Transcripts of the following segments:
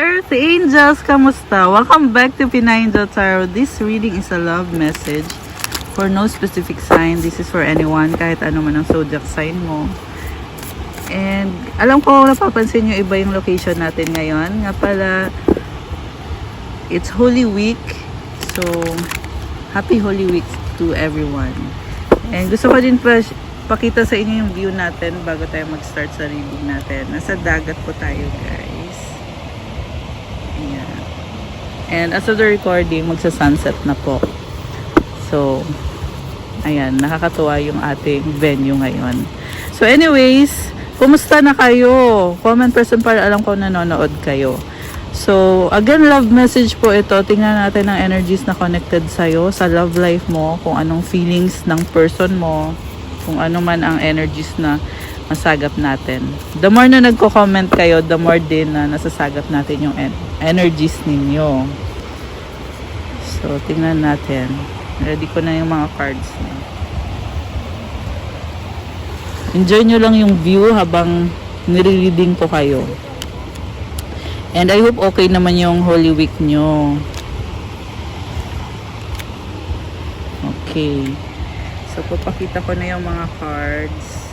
Earth Angels! Kamusta? Welcome back to Pinay Angel Tarot. This reading is a love message for no specific sign. This is for anyone, kahit ano man ang zodiac sign mo. And alam ko, napapansin nyo iba yung location natin ngayon. Nga pala, it's Holy Week. So, happy Holy Week to everyone. And gusto ko din pakita sa inyo yung view natin bago tayo mag-start sa reading natin. Nasa dagat po tayo, guys. Ayan. And as of the recording, magsa-sunset na po. So, ayan, nakakatuwa yung ating venue ngayon. So anyways, kumusta na kayo? Comment person para alam ko nanonood kayo. So, again, love message po ito. Tingnan natin ang energies na connected sa'yo, sa love life mo, kung anong feelings ng person mo, kung ano man ang energies na masagap natin. The more na nagko-comment kayo, the more din na nasasagap natin yung energies ninyo. So, tingnan natin. Ready ko na yung mga cards. Enjoy nyo lang yung view habang nire-reading ko kayo. And I hope okay naman yung Holy Week nyo. Okay. So, papakita ko na yung mga cards.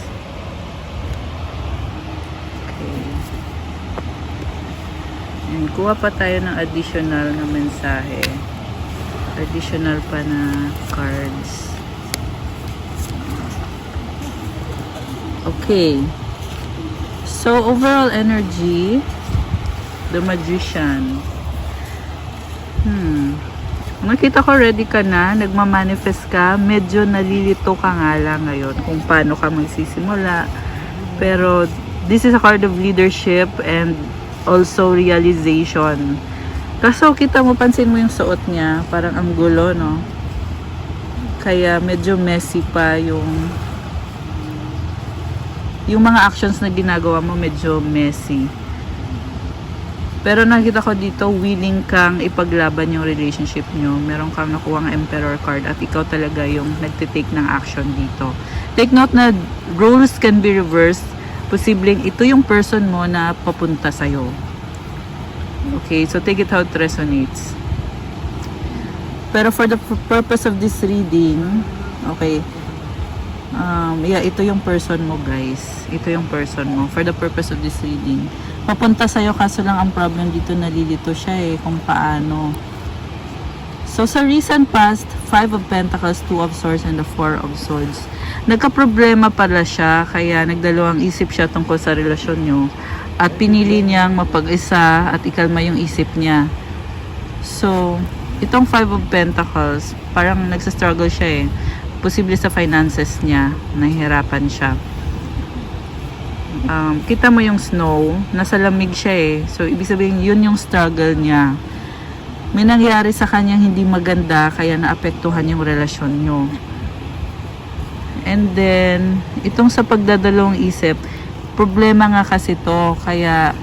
Okay. And kuha pa tayo ng additional na mensahe. Additional pa na cards. Okay. So, overall energy, the Magician. Nakita ko ready ka na, nagmamanifest ka, medyo nalilito ka nga lang ngayon kung paano ka magsisimula. Pero, this is a card of leadership and also realization. Kaso, kita mo, pansin mo yung suot niya, parang ang gulo, no? Kaya, medyo messy pa yung mga actions na ginagawa mo, medyo messy. Pero nakita ko dito, willing kang ipaglaban yung relationship nyo. Meron kang nakuha ng Emperor card at ikaw talaga yung nagtitake ng action dito. Take note na roles can be reversed. Posibleng ito yung person mo na papunta sa'yo. Okay, so take it how it resonates. Pero for the purpose of this reading, okay, yeah, ito yung person mo, guys. Ito yung person mo. For the purpose of this reading, papunta sa'yo, kaso lang ang problem dito, nalilito siya kung paano. So, sa recent past, 5 of Pentacles, 2 of Swords, and the 4 of Swords. Nagka-problema pala siya, kaya nagdalawang isip siya tungkol sa relasyon nyo. At pinili niyang mapag-isa at ikalma yung isip niya. So, itong 5 of Pentacles, parang nagsastruggle siya Posible sa finances niya, nahihirapan siya. Kita mo yung snow, nasa lamig siya So, ibig sabihin, yun yung struggle niya. May nangyari sa kanyang hindi maganda, kaya naapektuhan yung relasyon nyo. And then, itong sa pagdadalawang isip, problema nga kasi to, kaya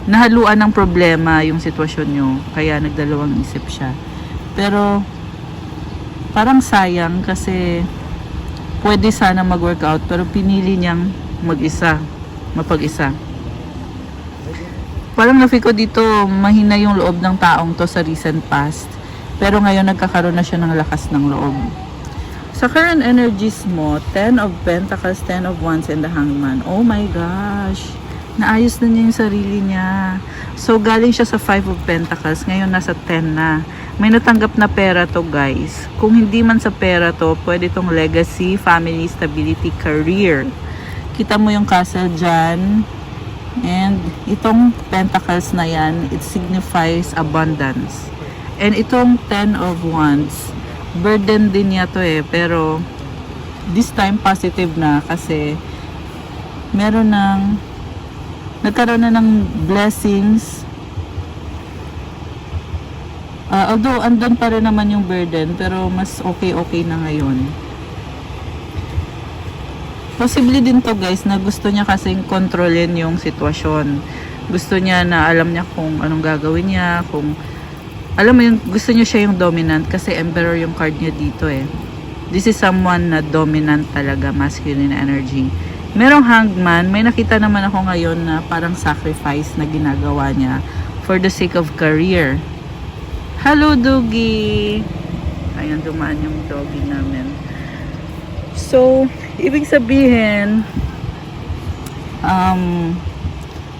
nahaluan ng problema yung sitwasyon nyo, kaya nagdalawang isip siya. Pero, parang sayang kasi pwede sana mag-workout, pero pinili niyang mapag-isa. Parang nafi ko dito, mahina yung loob ng taong to sa recent past. Pero ngayon nagkakaroon na siya ng lakas ng loob. Sa current energies mo, 10 of Pentacles, 10 of Wands, and the Hangman. Oh my gosh! Naayos na niya yung sarili niya. So, galing siya sa 5 of Pentacles. Ngayon, nasa 10 na. May natanggap na pera to, guys. Kung hindi man sa pera to, pwede tong legacy, family, stability, career. Kita mo yung castle dyan. And itong Pentacles na yan, it signifies abundance. And itong 10 of Wands, burden din niya to pero this time positive na kasi nagkaroon na ng blessings. Although andun pa rin naman yung burden, pero mas okay na ngayon. Possibly din to, guys, na gusto niya kasing kontrolin yung sitwasyon. Gusto niya na alam niya kung anong gagawin niya, kung alam mo yung gusto niya siya yung dominant kasi Emperor yung card niya dito This is someone na dominant talaga, masculine energy. Merong hangman, may nakita naman ako ngayon na parang sacrifice na ginagawa niya for the sake of career. Hello, Doogie! Ayan, dumaan yung doggy namin. So, ibig sabihin,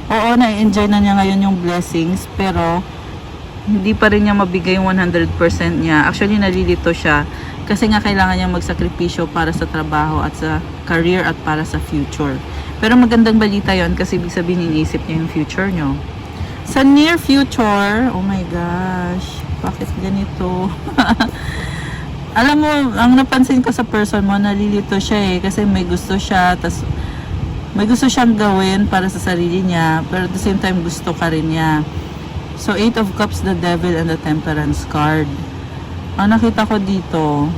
oo, na-enjoy na niya ngayon yung blessings, pero hindi pa rin niya mabigay yung 100% niya. Actually, nalilito siya kasi nga kailangan niya magsakripisyo para sa trabaho at sa career at para sa future. Pero magandang balita yon kasi ibig sabihin iniisip niya yung future niyo. Sa near future, oh my gosh, bakit ganito? Alam mo, ang napansin ko sa person mo, nalilito siya eh, kasi may gusto siya, tas may gusto siyang gawin para sa sarili niya, pero at the same time gusto ka rin niya. So, 8 of Cups, the Devil, and the Temperance card. Ang nakita ko dito,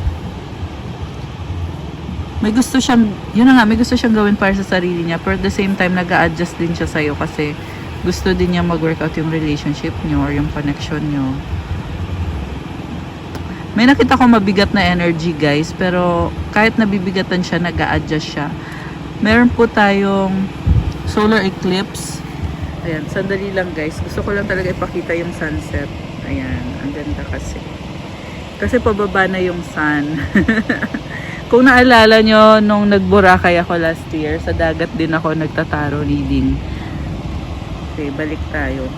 may gusto siyang, yun na nga, may gusto siyang gawin para sa sarili niya, pero at the same time, nag-a-adjust din siya sa'yo kasi gusto din niya mag-workout yung relationship niyo or yung connection niyo. May nakita ko mabigat na energy, guys, pero kahit nabibigatan siya, nag-a-adjust siya. Meron po tayong solar eclipse. Ayan, sandali lang, guys. Gusto ko lang talaga ipakita yung sunset. Ayan, ang ganda kasi. Kasi pababa na yung sun. Kung naalala nyo, nung nag-Boracay ako last year, sa dagat din ako nagtataro reading. Okay, balik tayo.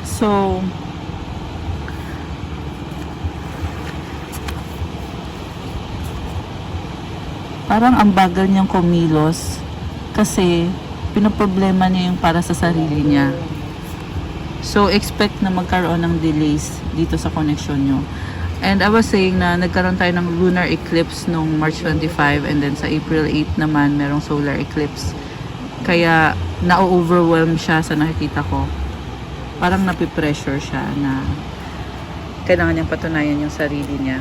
So, parang ang bagal niyang kumilos kasi pinoproblema niya yung para sa sarili niya. So, expect na magkaroon ng delays dito sa connection nyo. And I was saying na nagkaroon tayo ng lunar eclipse nung March 25 and then sa April 8 naman merong solar eclipse. Kaya na-overwhelm siya sa nakikita ko. Parang napipressure siya na kailangan niyang patunayan yung sarili niya.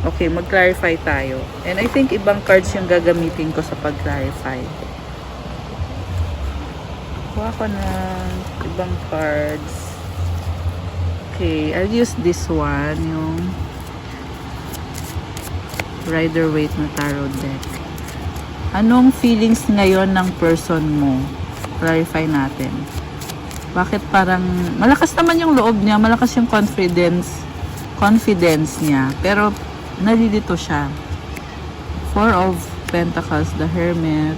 Okay, mag-clarify tayo. And I think ibang cards yung gagamitin ko sa pag-clarify. Kuha ko ng ibang cards. Okay, I'll use this one, yung Rider-Waite na tarot deck. Anong feelings ngayon ng person mo? Clarify natin. Bakit parang malakas naman yung loob niya, malakas yung confidence niya, pero nalilito siya. 4 of Pentacles, the Hermit,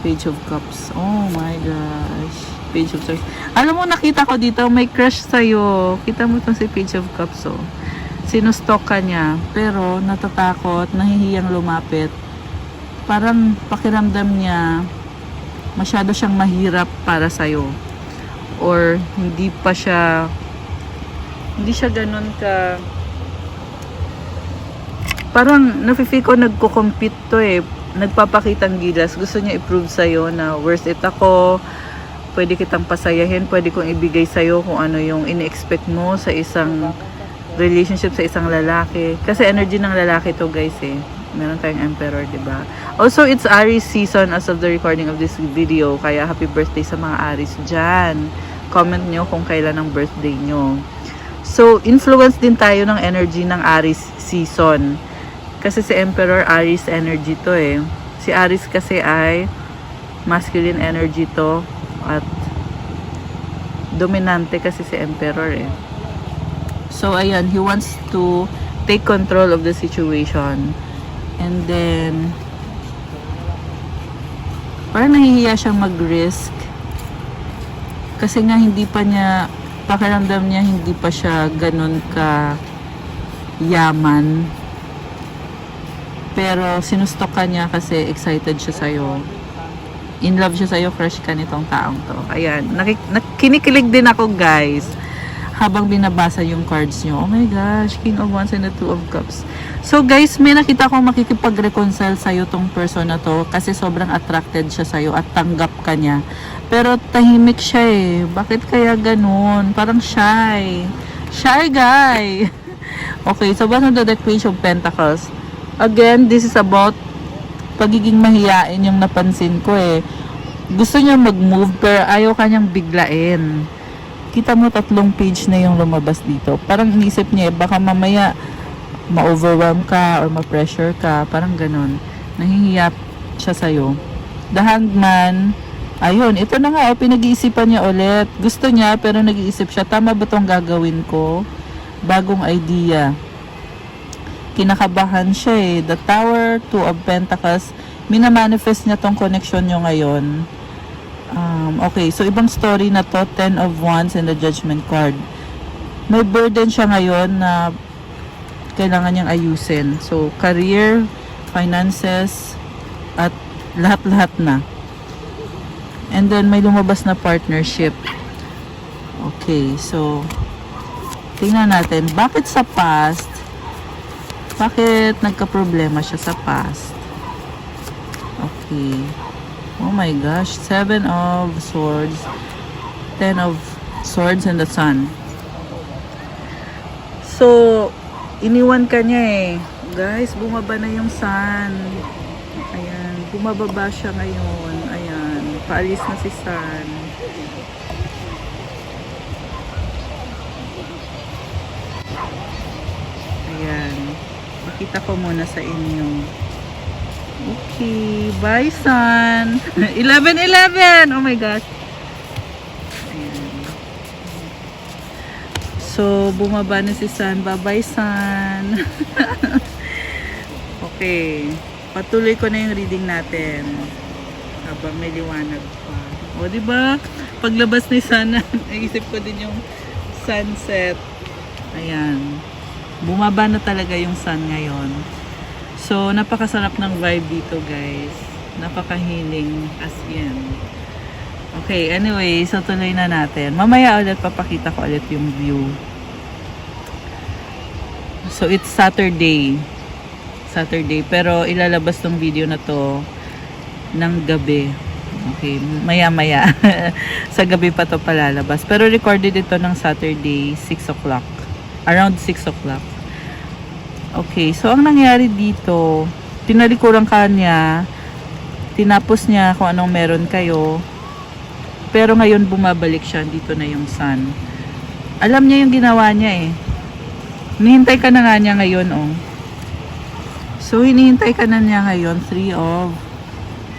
Page of Cups. Oh my gosh. Page of Swords. Alam mo, nakita ko dito, may crush sa'yo. Kita mo itong si Page of Cups, oh. Sinustok ka niya, pero natatakot, nahihiyang lumapit. Parang pakiramdam niya, masyado siyang mahirap para sa'yo. Or, hindi siya ganun ka, parang nafe-feel ko nagko-compete to eh. Nagpapakitang gilas. Gusto niya i-prove sa'yo na worth it ako. Pwede kitang pasayahin. Pwede kong ibigay sa'yo kung ano yung ini-expect mo sa isang relationship sa isang lalaki. Kasi energy ng lalaki to, guys eh. Meron tayong Emperor, diba? Also, it's Aries season as of the recording of this video. Kaya happy birthday sa mga Aries dyan. Comment nyo kung kailan ang birthday nyo. So, influence din tayo ng energy ng Aries season. Kasi si Emperor, Aries energy to eh. Si Aries kasi ay masculine energy to. At dominante kasi si Emperor eh. So, ayan, he wants to take control of the situation. And then, parang nahihiya siyang mag-risk. Kasi nga hindi pa niya, pakiramdam niya hindi pa siya ganun ka yaman. Pero sinustok ka niya kasi excited siya sa'yo. In love siya sa'yo, crush ka nitong taong to. Ayan, kinikilig din ako, guys. Habang binabasa yung cards nyo. Oh my gosh, King of Wands and the Two of Cups. So guys, may nakita akong makikipag-reconcile sa'yo tong person na to kasi sobrang attracted siya sa'yo at tanggap ka niya. Pero tahimik siya eh. Bakit kaya ganun? Parang shy. Shy guy. Okay, so basta the Page of Pentacles. Again, this is about pagiging mahiyain yung napansin ko eh. Gusto niya mag-move pero ayaw kanyang biglain. Kita mo 3 page na yung lumabas dito. Parang inisip niya, baka mamaya ma-overwhelm ka or ma-pressure ka. Parang ganun. Nahihiya siya sa'yo. The Hangman, ayun, ito na nga, pinag-iisipan niya ulit. Gusto niya, pero nag-iisip siya, tama ba itong gagawin ko? Bagong idea. Kinakabahan siya eh. The Tower, Two of Pentacles, minamanifest niya tong connection nyo ngayon. Okay, so ibang story na to, Ten of Wands and the Judgment card. May burden siya ngayon na kailangan niyang ayusin. So, career, finances, at lahat-lahat na. And then, may lumabas na partnership. Okay, so, tingnan natin. Bakit sa past? Bakit nagka-problema siya sa past? Okay. Oh my gosh. 7 of Swords. 10 of Swords and the Sun. So, iniwan ka niya eh. Guys, bumaba na yung Sun. Ayan. Bumababa siya ngayon. Ayan. Paalis na si Sun. Ayan. Pakita ko muna sa inyo. Okay. Bye, Sun. 11-11! Oh my gosh. Ayan. So, bumaba na si Sun. Bye-bye, Sun. Okay. Patuloy ko na yung reading natin. Habang may liwanag pa. O, diba? Paglabas ni Sun, naisip ko din yung sunset. Ayan. Bumaba na talaga yung Sun ngayon. So, napakasarap ng vibe dito, guys. Napaka-healing as in. Okay, anyway, so tuloy na natin. Mamaya ulit papakita ko ulit yung view. So, it's Saturday. Pero ilalabas tong video na to ng gabi. Okay, maya-maya. Sa gabi pa to palalabas. Pero recorded ito ng Saturday, 6 o'clock. Around 6 o'clock. Okay, so ang nangyari dito, tinalikuran ka niya, tinapos niya kung anong meron kayo, pero ngayon bumabalik siya, dito na yung Sun. Alam niya yung ginawa niya eh. Hinihintay ka na nga niya ngayon, oh. So, hinihintay ka na niya ngayon, 3 of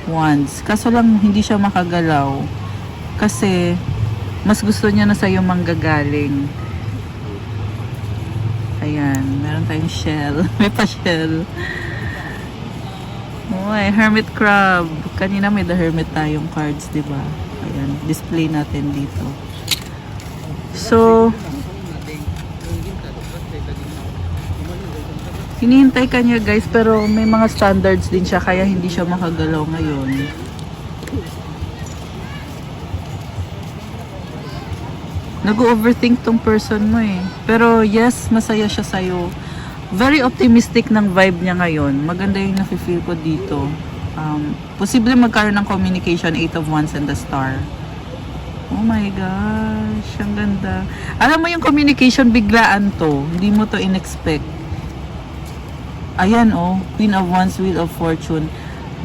Wands. Kaso lang, hindi siya makagalaw. Kasi, mas gusto niya na sa'yo manggagaling. Ayan, meron tayong shell. May pa-shell. Uy, Hermit Crab. Kanina may The Hermit tayong cards, diba? Ayan, display natin dito. So, hinihintay ka niya guys, pero may mga standards din siya, kaya hindi siya makagalaw ngayon. Nag-overthink tong person mo eh. Pero yes, masaya siya sa'yo. Very optimistic ng vibe niya ngayon. Maganda yung nafe-feel ko dito. Posible magkaroon ng communication, 8 of Wands and the Star. Oh my gosh, ang ganda. Alam mo yung communication, biglaan to. Hindi mo to in-expect. Ayan oh, Queen of Wands, Wheel of Fortune.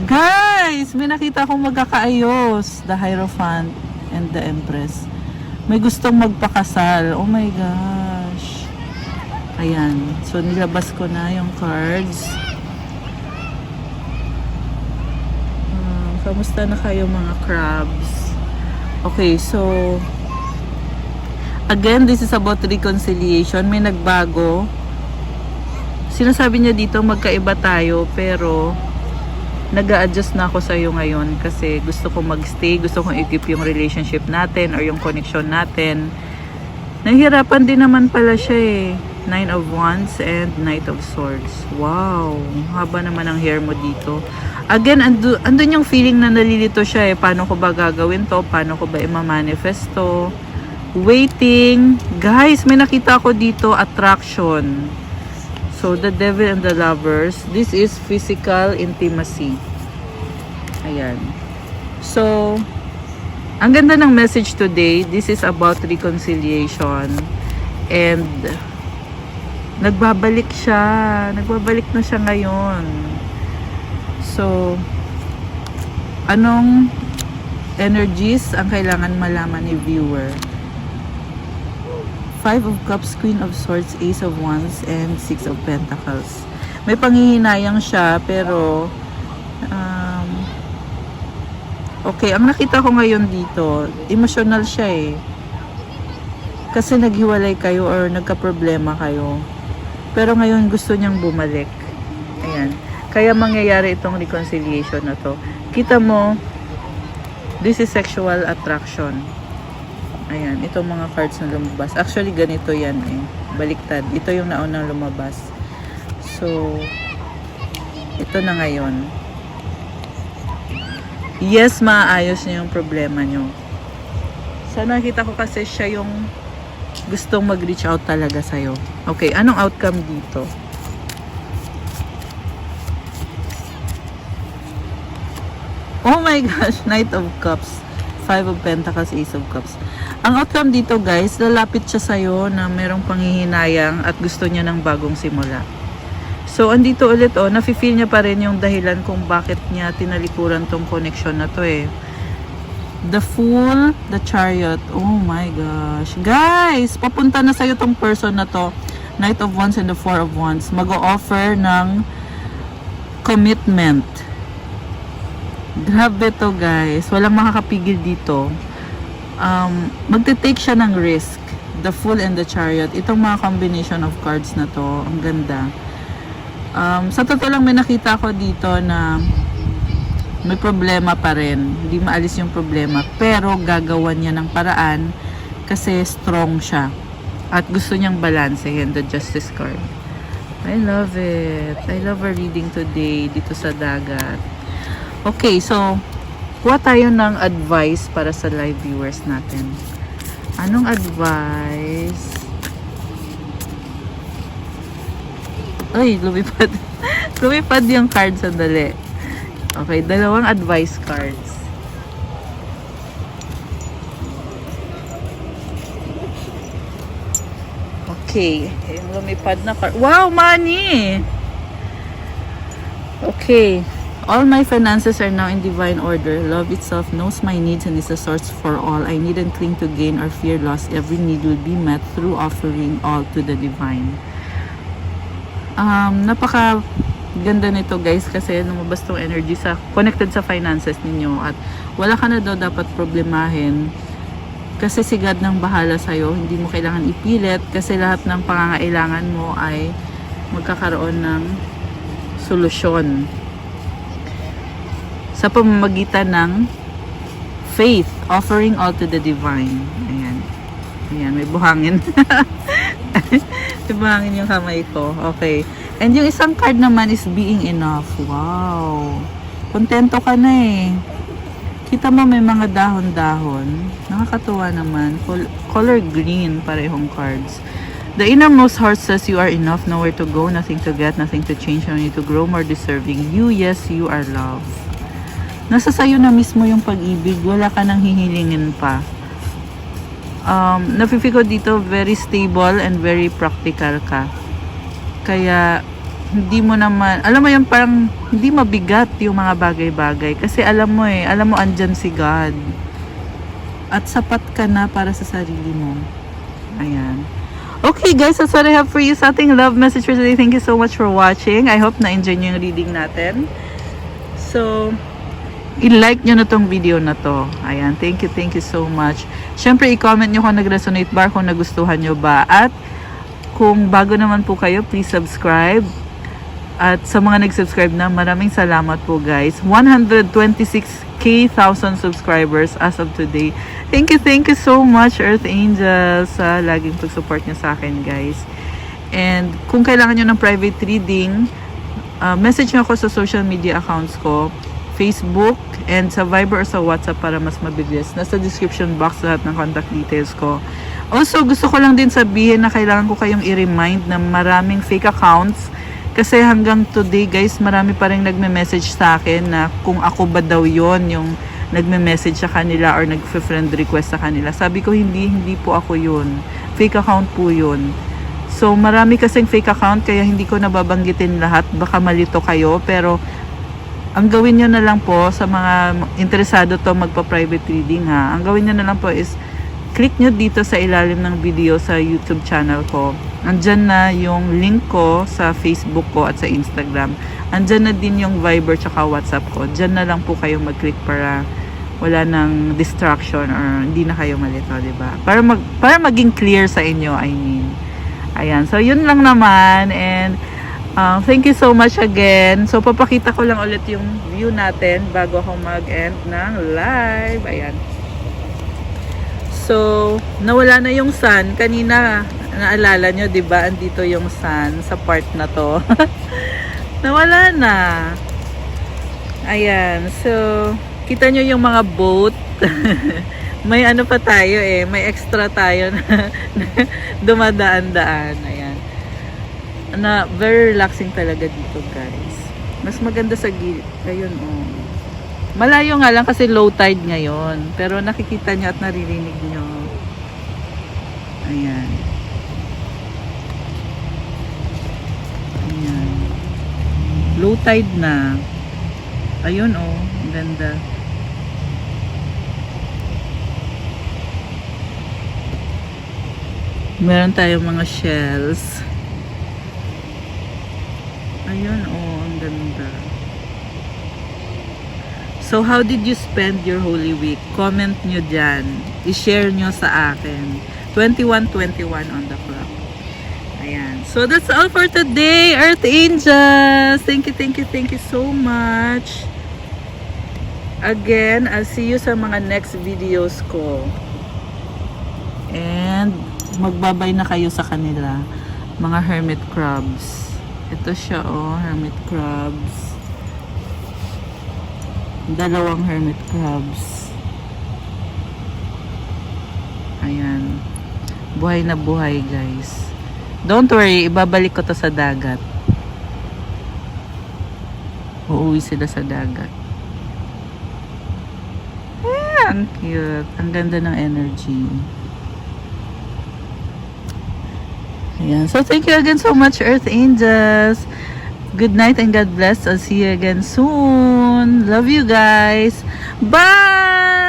Guys, may nakita akong magkakaayos. The Hierophant and the Empress. May gustong magpakasal. Oh my gosh. Ayan. So, nilabas ko na yung cards. Kamusta na kayo mga crabs? Okay, so again, this is about reconciliation. May nagbago. Sinasabi niya dito, magkaiba tayo, pero nag-a-adjust na ako sa'yo ngayon kasi gusto ko magstay, gusto kong i-keep yung relationship natin or yung connection natin. Nahihirapan din naman pala siya eh. 9 of Wands and Knight of Swords. Wow, haba naman ang hair mo dito. Again, andun yung feeling na nalilito siya eh. Paano ko ba gagawin to? Paano ko ba i-manifest to? Waiting. Guys, may nakita ko dito, attraction. So, the Devil and the Lovers. This is physical intimacy. Ayan. So, ang ganda ng message today. This is about reconciliation. And, nagbabalik siya. Nagbabalik na siya ngayon. So, anong energies ang kailangan malaman ni viewer? 5 of Cups, Queen of Swords, Ace of Wands, and 6 of Pentacles. May panghihinayang siya, pero Okay, ang nakita ko ngayon dito, emotional siya eh. Kasi naghiwalay kayo or nagka-problema kayo. Pero ngayon gusto niyang bumalik. Ayan. Kaya mangyayari itong reconciliation na to. Kita mo, this is sexual attraction. Ayan, itong mga cards na lumabas. Actually, ganito yan eh. Baliktad. Ito yung naunang lumabas. So, ito na ngayon. Yes, maayos niyo yung problema niyo. Sa nakita ko kasi siya yung gustong mag-reach out talaga sa'yo. Okay, anong outcome dito? Oh my gosh, Knight of Cups. 5 of Pentacles, Ace of Cups. Ang outcome dito guys, lalapit siya sa'yo na merong panghihinayang at gusto niya ng bagong simula. So, andito ulit nafe-feel niya pa rin yung dahilan kung bakit niya tinalikuran tong connection na to eh. The Fool, the Chariot. Oh my gosh. Guys, papunta na sa'yo tong person na to. Knight of Wands and the Four of Wands. Mag-o-offer ng commitment. Grabe to guys. Walang makakapigil dito. Magte-take siya ng risk. The Fool and the Chariot. Itong mga combination of cards na to. Ang ganda. Sa totoo lang may nakita ko dito na may problema pa rin. Hindi maalis yung problema. Pero gagawan niya ng paraan kasi strong siya. At gusto niyang balansehin the Justice card. I love it. I love our reading today dito sa dagat. Okay, so kuha tayo ng advice para sa live viewers natin. Anong advice? Ay, lumipad. Lumipad yung card, sandali. Okay, dalawang advice cards. Okay, yung lumipad na card. Wow, money! Okay. All my finances are now in divine order. Love itself knows my needs and is a source for all. I needn't cling to gain or fear loss. Every need will be met through offering all to the divine. Napaka ganda nito guys kasi lumabas tong energy sa connected sa finances ninyo at wala ka na daw dapat problemahin kasi si God nang bahala sa'yo. Hindi mo kailangan ipilit kasi lahat ng pangangailangan mo ay magkakaroon ng solusyon sa pamamagitan ng faith, offering all to the divine. Ayan. Ayan, may buhangin. May buhangin yung kamay ko. Okay. And yung isang card naman is being enough. Wow. Kontento ka na eh. Kita mo may mga dahon-dahon. Nakakatuwa naman. Color green, parehong cards. The innermost heart says you are enough, nowhere to go, nothing to get, nothing to change, only to grow more deserving. You, yes, you are love. Nasa sayo na mismo yung pag-ibig, wala ka nang hihilingin pa. Nafe-feel ko dito very stable and very practical ka. Kaya hindi mo naman, alam mo yung parang hindi mabigat yung mga bagay-bagay kasi alam mo andyan si God. At sapat ka na para sa sarili mo. Ayan. Okay guys, that's what I have for you sa ating love message for today. Thank you so much for watching. I hope na-enjoy nyo yung reading natin. So, i-like nyo na tong video na to. Ayan, thank you so much. Syempre, i-comment nyo kung nag-resonate ba, kung nagustuhan nyo ba. At kung bago naman po kayo, please subscribe. At sa mga nag-subscribe na, maraming salamat po guys. 126,000 subscribers as of today. Thank you so much Earth Angels sa laging pag-support nyo sa akin guys. And kung kailangan nyo ng private reading, message nyo ako sa social media accounts ko, Facebook, and sa Viber or sa WhatsApp para mas mabilis. Nasa description box lahat ng contact details ko. Also, gusto ko lang din sabihin na kailangan ko kayong i-remind na maraming fake accounts. Kasi hanggang today guys, marami pa rin nagme-message sa akin na kung ako ba daw yon yung nagme-message sa kanila or nag-friend request sa kanila. Sabi ko, hindi po ako yun. Fake account po yun. So, marami kasing fake account kaya hindi ko nababanggitin lahat. Baka malito kayo, pero ang gawin nyo na lang po sa mga interesado to magpa-private reading ha. Ang gawin nyo na lang po is click nyo dito sa ilalim ng video sa YouTube channel ko. Andyan na yung link ko sa Facebook ko at sa Instagram. Andyan na din yung Viber tsaka WhatsApp ko. Diyan na lang po kayong mag-click para wala nang distraction or hindi na kayo malito, di ba? Para maging clear sa inyo, I mean. Ayan. So, yun lang naman. And, thank you so much again. So, papakita ko lang ulit yung view natin bago ako mag-end ng live. Ayan. So, nawala na yung sun. Kanina, naalala nyo, di ba? Andito yung sun sa part na to. Nawala na. Ayan. So, kita nyo yung mga boat. May ano pa tayo eh. May extra tayo na dumadaan-daan. Ayan. Very relaxing talaga dito, guys. Mas maganda sa gilid. Ayun, oh. Malayo nga lang kasi low tide ngayon. Pero nakikita nyo at naririnig nyo. Ayan. Ayan. Low tide na. Ayun, oh. Ang ganda. Meron tayong mga shells. Ayun, oh. Ang ganda. So, how did you spend your Holy Week? Comment nyo dyan. I-share nyo sa akin. 21:21 on the clock. Ayan. So, that's all for today, Earth Angels. Thank you so much. Again, I'll see you sa mga next videos ko. And, magbabay na kayo sa kanila. Mga hermit crabs. Ito siya, oh. Hermit crabs. Dalawang hermit crabs. Ayan. Buhay na buhay, guys. Don't worry, ibabalik ko to sa dagat. Uuwi sila sa dagat. Ayan, cute. Ang ganda ng energy. Ayan. So, thank you again so much, Earth Angels. Good night and God bless. I'll see you again soon. Love you guys. Bye!